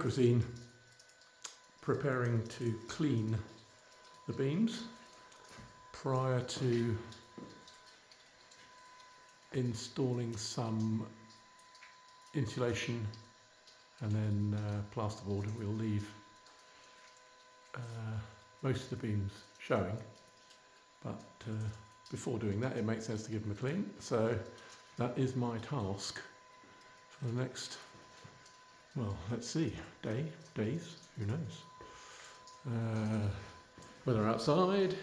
Cuisine, preparing to clean the beams prior to installing some insulation and then plasterboard. We'll leave most of the beams showing, but before doing that it makes sense to give them a clean. So that is my task for the next, well, let's see, days, who knows. Weather outside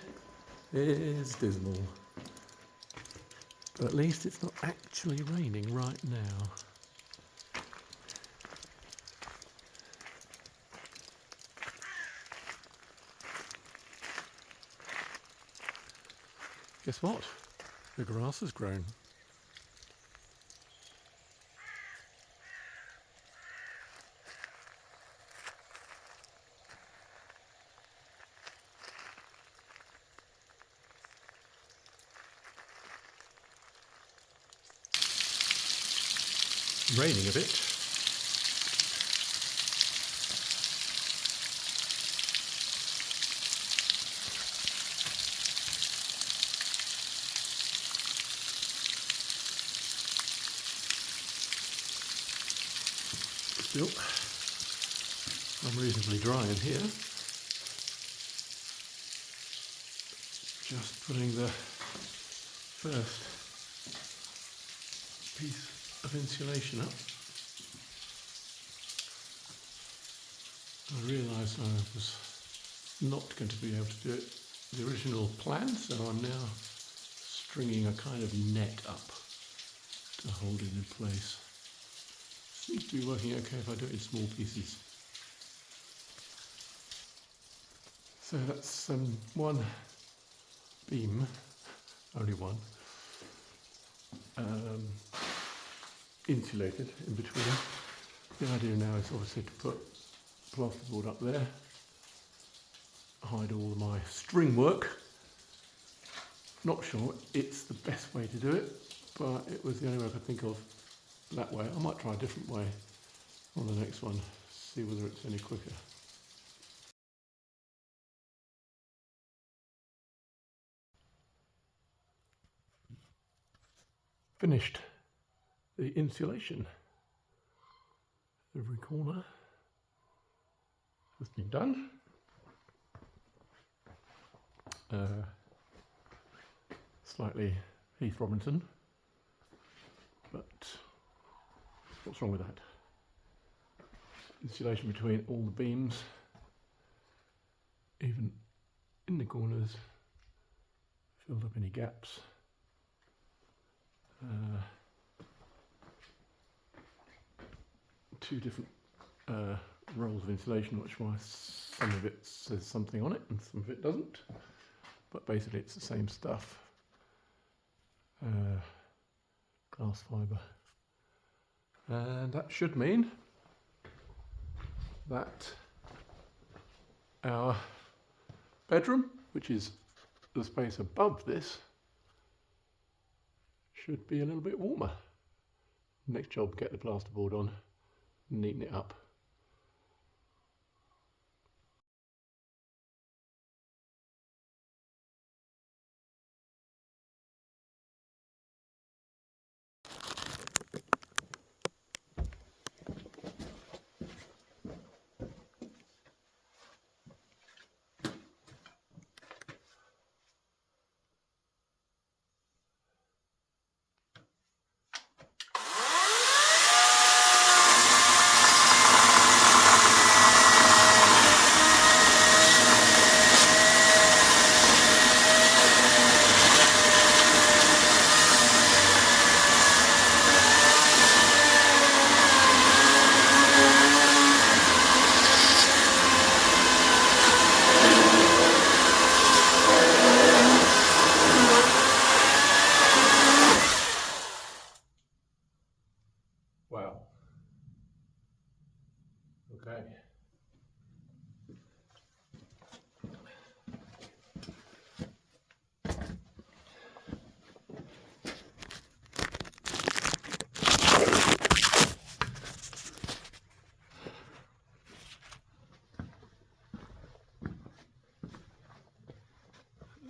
is dismal, but at least it's not actually raining right now. Guess what? The grass has grown. Raining a bit. Still, I'm reasonably dry in here. Just putting the first piece of insulation up. I realised I was not going to be able to do it the original plan, so I'm now stringing a kind of net up to hold it in place. Seems to be working okay if I do it in small pieces. So that's one beam, only one, insulated in between. The idea now is obviously to put plasterboard up there, hide all of my string work. Not sure it's the best way to do it, but it was the only way I could think of that way. I might try a different way on the next one, see whether it's any quicker. Finished the insulation. Every corner has been done. Slightly Heath Robinson, but what's wrong with that? Insulation between all the beams, even in the corners, filled up any gaps. Two different rolls of insulation, which why some of it says something on it and some of it doesn't, but basically it's the same stuff. Glass fibre, and that should mean that our bedroom, which is the space above this, should be a little bit warmer. Next job, get the plasterboard on, neaten it up.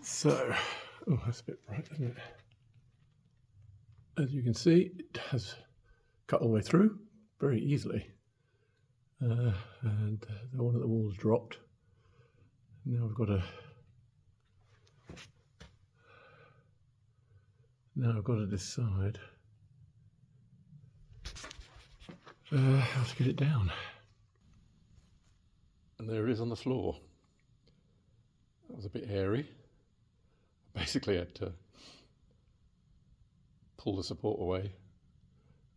So, oh, that's a bit bright, isn't it? As you can see, it has cut all the way through very easily. And one of the walls dropped. Now I've got to decide how to get it down. And there it is on the floor. That was a bit hairy. Basically, I had to pull the support away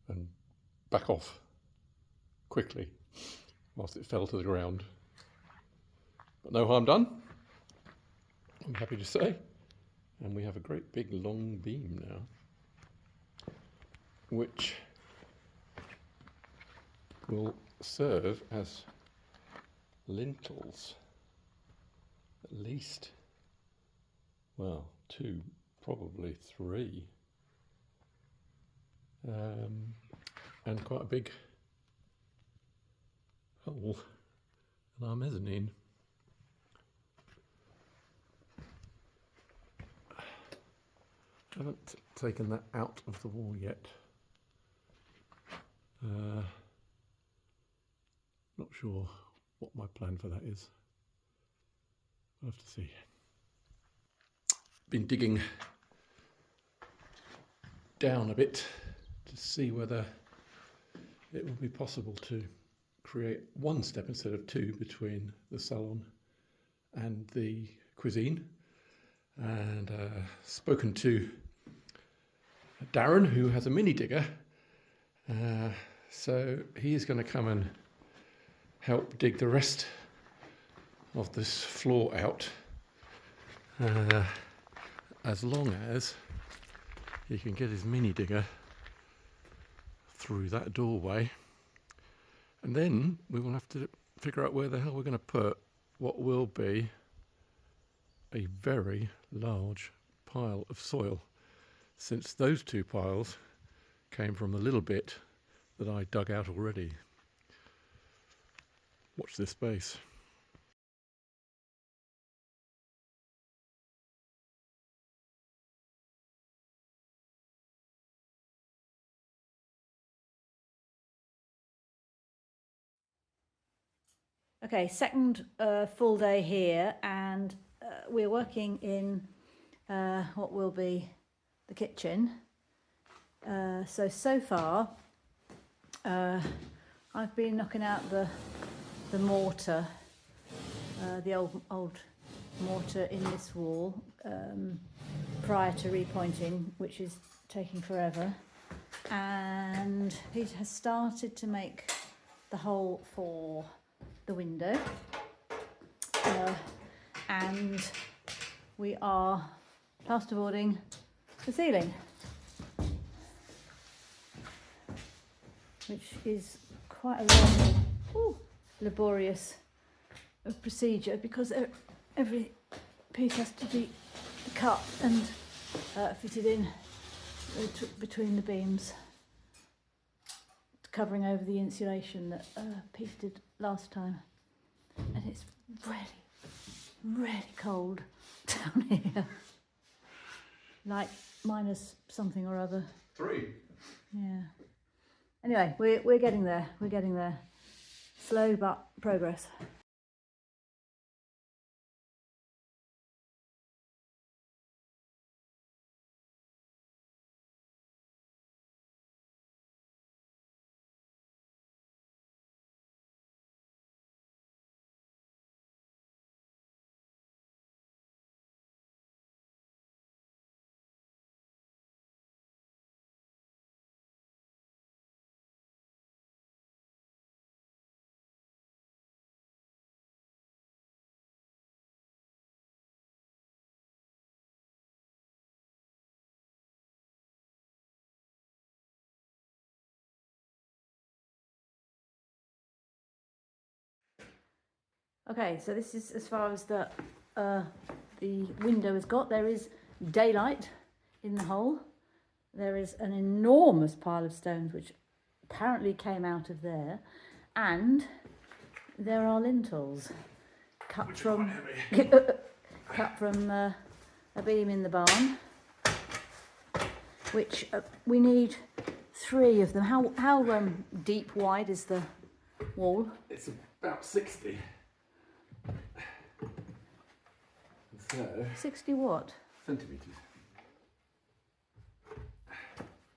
and back off quickly whilst it fell to the ground. But no harm done, I'm happy to say. And we have a great big long beam now, which will serve as lintels. At least, well, 2, probably 3. And quite a big hole in our mezzanine. I haven't taken that out of the wall yet. Not sure what my plan for that is. We'll have to see. Been digging down a bit to see whether it will be possible to create one step instead of 2 between the salon and the cuisine. And spoken to Darren, who has a mini digger, so he's going to come and help dig the rest of this floor out, as long as he can get his mini digger through that doorway. And then we will have to figure out where the hell we're going to put what will be a very large pile of soil, since those 2 piles came from a little bit that I dug out already. Watch this space. Okay, second full day here, and we're working in what will be the kitchen. So far, I've been knocking out the mortar, the old mortar in this wall, prior to repointing, which is taking forever. And Pete has started to make the hole for the window, and we are plasterboarding the ceiling, which is quite a long, laborious procedure, because every piece has to be cut and fitted in between the beams, covering over the insulation that Pete did last time. And it's really cold down here, like minus something or other. 3. Yeah. Anyway, we're getting there. We're getting there. Slow but progress. Okay, so this is as far as the window has got. There is daylight in the hole. There is an enormous pile of stones which apparently came out of there, and there are lintels cut from a beam in the barn, which we need 3 of them. How deep wide is the wall? It's about 60. So 60 what? centimetres.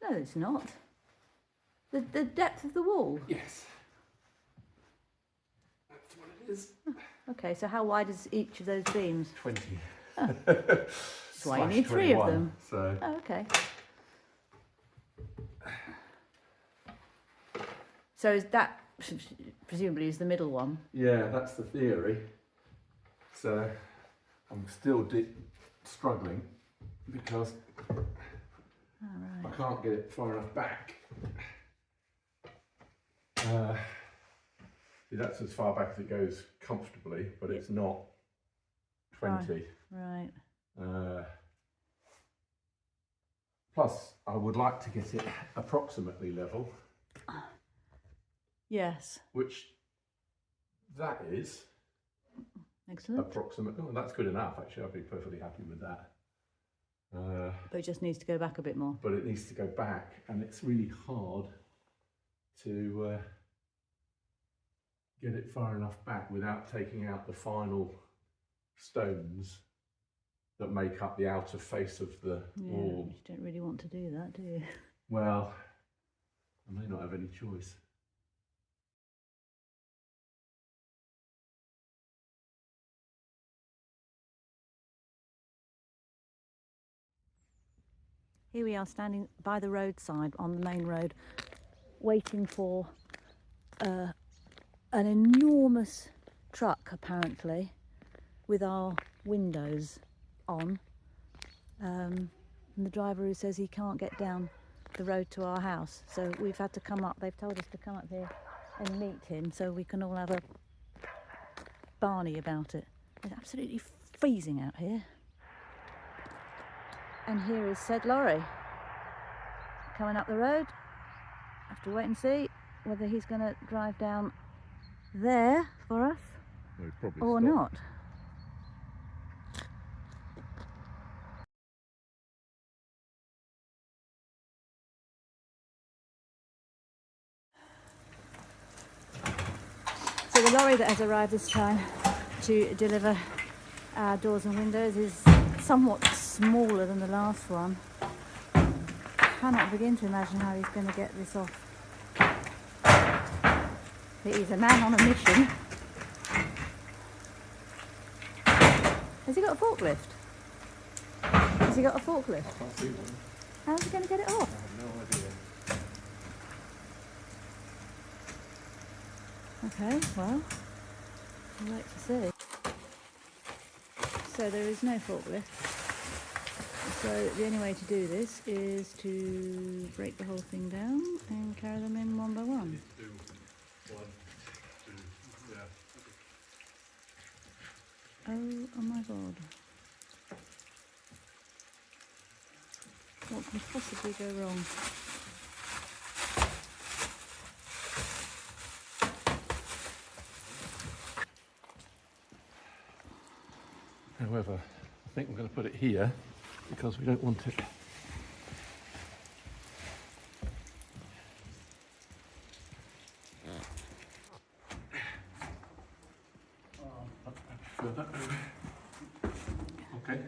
No, it's not. The depth of the wall? Yes. That's what it is. Okay, so how wide is each of those beams? 20. That's why you need 3 of them. So Oh, okay. So is that presumably is the middle one? yeah, that's the theory. So I'm still struggling because I can't get it far enough back. That's as far back as it goes comfortably, but it's not 20. Right. Plus, I would like to get it approximately level, Yes. which that is Excellent. approximately. Oh, that's good enough, actually. I'd be perfectly happy with that. But it just needs to go back a bit more. But it needs to go back, and it's really hard to get it far enough back without taking out the final stones that make up the outer face of the wall. You don't really want to do that, do you? Well, I may not have any choice. Here we are standing by the roadside on the main road, waiting for an enormous truck, apparently, with our windows on. And the driver who says he can't get down the road to our house. So we've had to come up, they've told us to come up here and meet him so we can all have a Barney about it. It's absolutely freezing out here. And here is said lorry coming up the road. Have to wait and see whether he's going to drive down there for us or not. So the lorry that has arrived this time to deliver our doors and windows is somewhat smaller than the last one. I cannot begin to imagine how he's going to get this off. He's a man on a mission. Has he got a forklift? Has he got a forklift? I can't see one. How's he going to get it off? I have no idea. Okay, well, we'll wait to see. So there is no forklift. So the only way to do this is to break the whole thing down and carry them in one by one. Oh my god. What can possibly go wrong? However, I think I'm going to put it here because we don't want it. I prefer that over. Okay.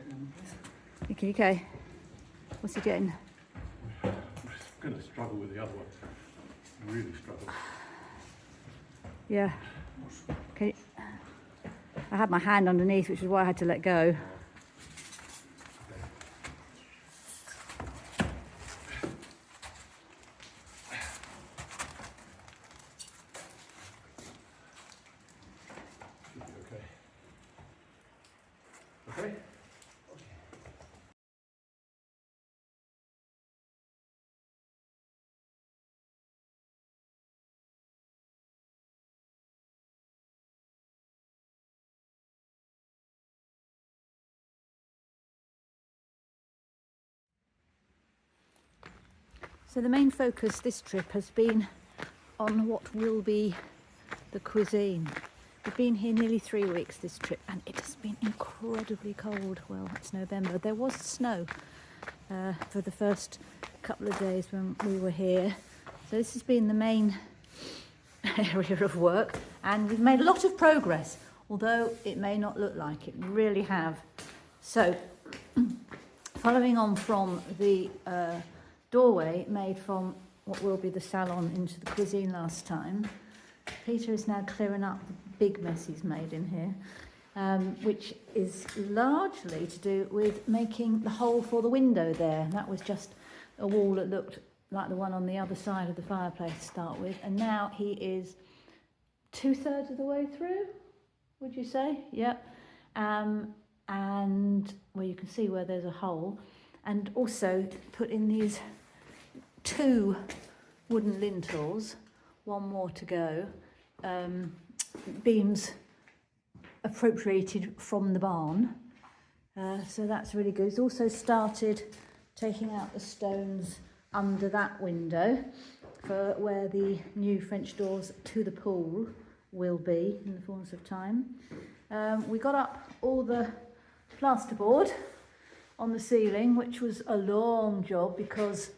Okay. What's he getting? I'm going to struggle with the other one. Really struggle. Yeah. Okay. I had my hand underneath, which is why I had to let go. Okay. Okay. So the main focus this trip has been on what will be the cuisine, We've been here nearly 3 weeks this trip, and it has been incredibly cold. Well, it's November. There was snow for the first couple of days when we were here. So this has been the main area of work, and we've made a lot of progress, although it may not look like it. We really have. So, following on from the doorway made from what will be the salon into the cuisine last time, Peter is now clearing up the big mess he's made in here, which is largely to do with making the hole for the window there. That was just a wall that looked like the one on the other side of the fireplace to start with, and now he is 2/3 of the way through, would you say? Yep. And well, you can see where there's a hole, and also put in these 2 wooden lintels, 1 more to go, beams appropriated from the barn, so that's really good. He's also started taking out the stones under that window for where the new French doors to the pool will be in the fullness of time. We got up all the plasterboard on the ceiling, which was a long job because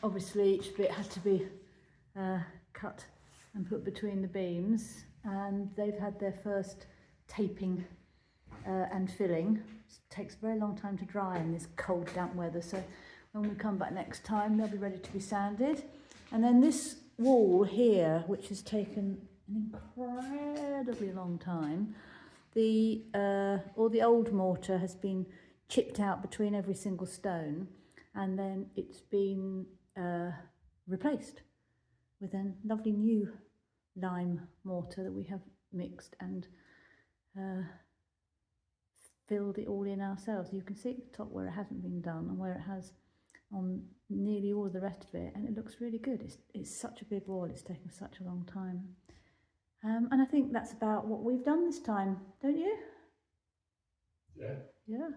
obviously each bit had to be cut and put between the beams, and they've had their first taping and filling. It takes a very long time to dry in this cold, damp weather, so when we come back next time they'll be ready to be sanded. And then this wall here, which has taken an incredibly long time, all the old mortar has been chipped out between every single stone, and then it's been replaced with a lovely new lime mortar that we have mixed and filled it all in ourselves. You can see at the top where it hasn't been done and where it has on nearly all of the rest of it, and it looks really good. It's such a big wall, it's taken such a long time. And I think that's about what we've done this time, don't you? Yeah. Yeah.